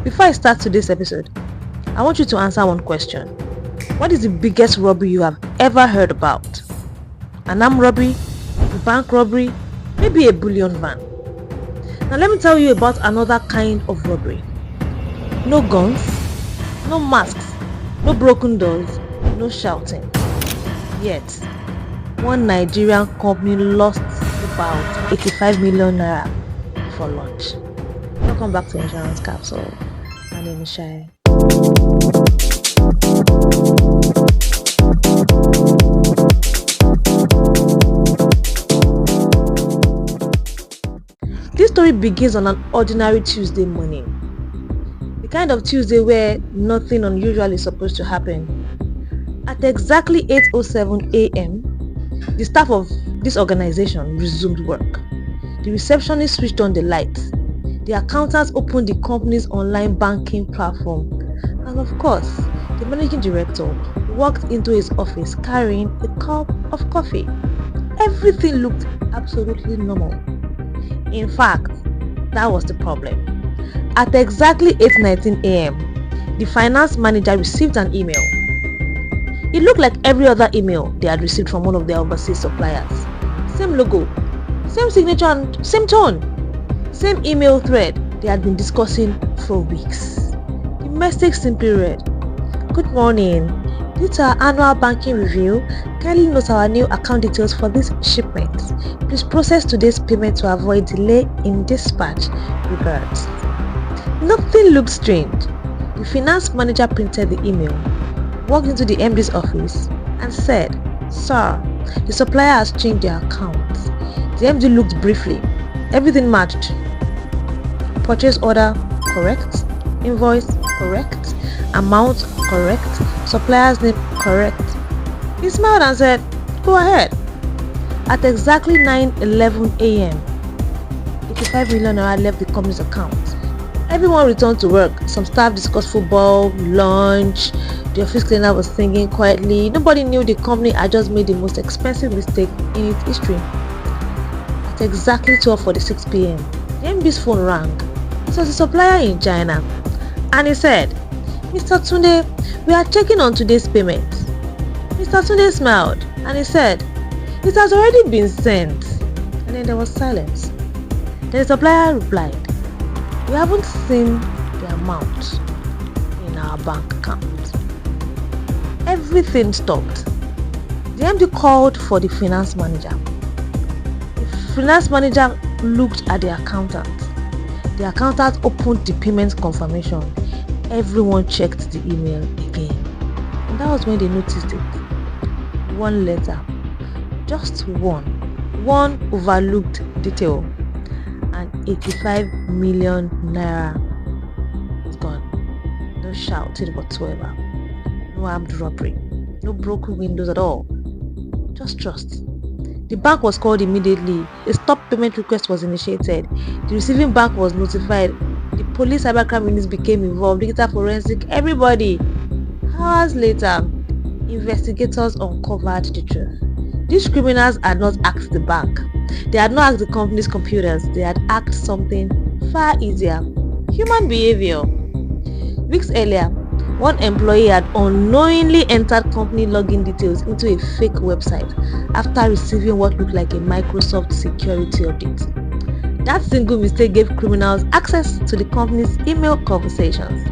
Before I start today's episode, I want you to answer one question. What is the biggest robbery you have ever heard about? An armed robbery? A bank robbery? Maybe a bullion van? Now let me tell you about another kind of robbery. No guns, no masks, no broken doors, no shouting. Yet, one Nigerian company lost about 85 million naira for lunch. Welcome back to Insurance Capsule. My name is Shai. This story begins on an ordinary Tuesday morning. The kind of Tuesday where nothing unusual is supposed to happen. At exactly 8:07 a.m., the staff of this organization resumed work. The receptionist switched on the lights. The accountants opened the company's online banking platform. And of course, the managing director walked into his office carrying a cup of coffee. Everything looked absolutely normal. In fact, that was the problem. At exactly 8:19 a.m., the finance manager received an email. It looked like every other email they had received from one of their overseas suppliers. Same logo, same signature and same tone. Same email thread they had been discussing for weeks. The message simply read, "Good morning. Due to our annual banking review, kindly note our new account details for this shipment. Please process today's payment to avoid delay in dispatch. Regards." Nothing looked strange. The finance manager printed the email, walked into the MD's office and said, "Sir, the supplier has changed their account." The MD looked briefly. Everything matched. Purchase order correct, invoice correct, amount correct, supplier's name correct. He smiled and said, "Go ahead." At exactly 9:11 a.m., 85 million naira left the company's account. Everyone returned to work. Some staff discussed football, lunch. The office cleaner was singing quietly. Nobody knew the company had just made the most expensive mistake in its history. At exactly 12:46 p.m., the MD's phone rang. It was the supplier in China, and he said, "Mr. Tunde, we are checking on today's payment." Mr. Tunde smiled and he said, "It has already been sent." And then there was silence. Then the supplier replied, "We haven't seen the amount in our bank account." Everything stopped. The MD called for the finance manager. The finance manager looked at the accountant. The accountant opened the payment confirmation. Everyone checked the email again. And that was when they noticed it. One letter. Just one overlooked detail. And 85 million naira was gone. No shouting whatsoever. No armed robbery. No broken windows at all. Just trust. The bank was called immediately. A stop payment request was initiated. The receiving bank was notified. The police cybercrime units became involved. Digital forensic, everybody. Hours later, investigators uncovered the truth. These criminals had not hacked the bank. They had not hacked the company's computers. They had hacked something far easier. Human behavior. Weeks earlier, one employee had unknowingly entered company login details into a fake website after receiving what looked like a Microsoft security update. That single mistake gave criminals access to the company's email conversations.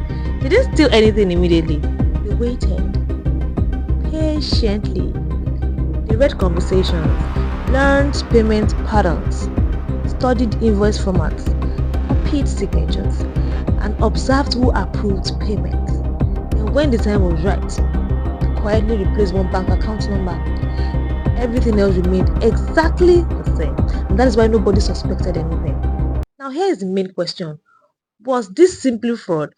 They didn't steal anything immediately. They waited patiently. They read conversations, learned payment patterns, studied invoice formats, copied signatures, and observed who approved payment. Then when the time was right, they quietly replaced one bank account number. Everything else remained exactly the same, and that is why nobody suspected anything. Now here is the main question. Was this simply fraud,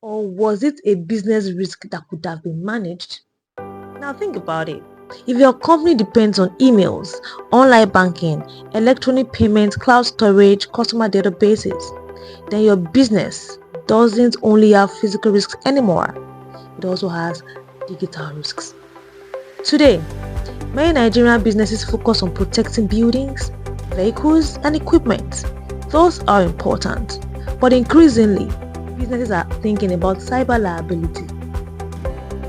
or was it a business risk that could have been managed? Now think about it. If your company depends on emails, online banking, electronic payments, cloud storage, customer databases, then your business doesn't only have physical risks anymore, it also has digital risks. Today, many Nigerian businesses focus on protecting buildings, vehicles, and equipment. Those are important, but increasingly, businesses are thinking about cyber liability,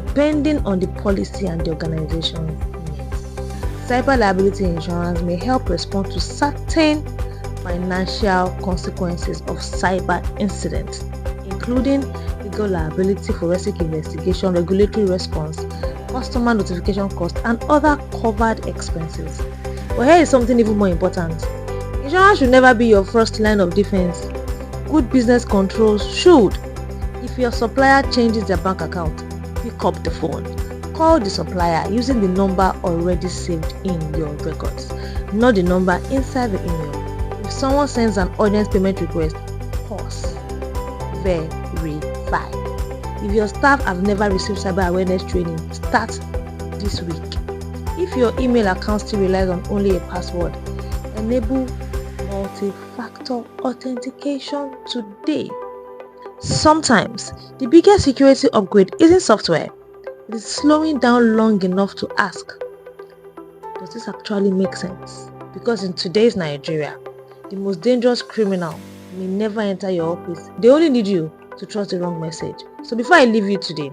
depending on the policy and the organization's needs. Cyber liability insurance may help respond to certain financial consequences of cyber incidents, including legal liability, forensic investigation, regulatory response, customer notification costs, and other covered expenses. But here is something even more important. Insurance should never be your first line of defense. Good business controls should. If your supplier changes their bank account, pick up the phone. Call the supplier using the number already saved in your records, not the number inside the email. If someone sends an urgent payment request, pause. Verify. If your staff have never received cyber awareness training, start this week. If your email account still relies on only a password, enable multi-factor authentication today. Sometimes the biggest security upgrade isn't software, it is slowing down long enough to ask, does this actually make sense? Because in today's Nigeria, the most dangerous criminal may never enter your office. They only need you to trust the wrong message. So before I leave you today,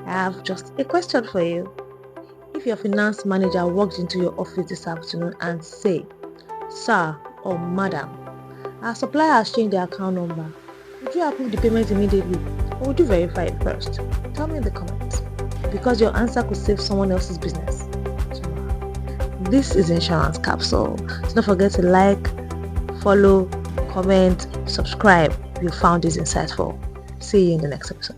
I have just a question for you. If your finance manager walked into your office this afternoon and say, "Sir or Madam, our supplier has changed their account number. Would you approve the payment immediately or would you verify it first?" Tell me in the comments, because your answer could save someone else's business tomorrow. This is Insurance Capsule. So don't forget to like, follow, comment, subscribe if you found this insightful. See you in the next episode.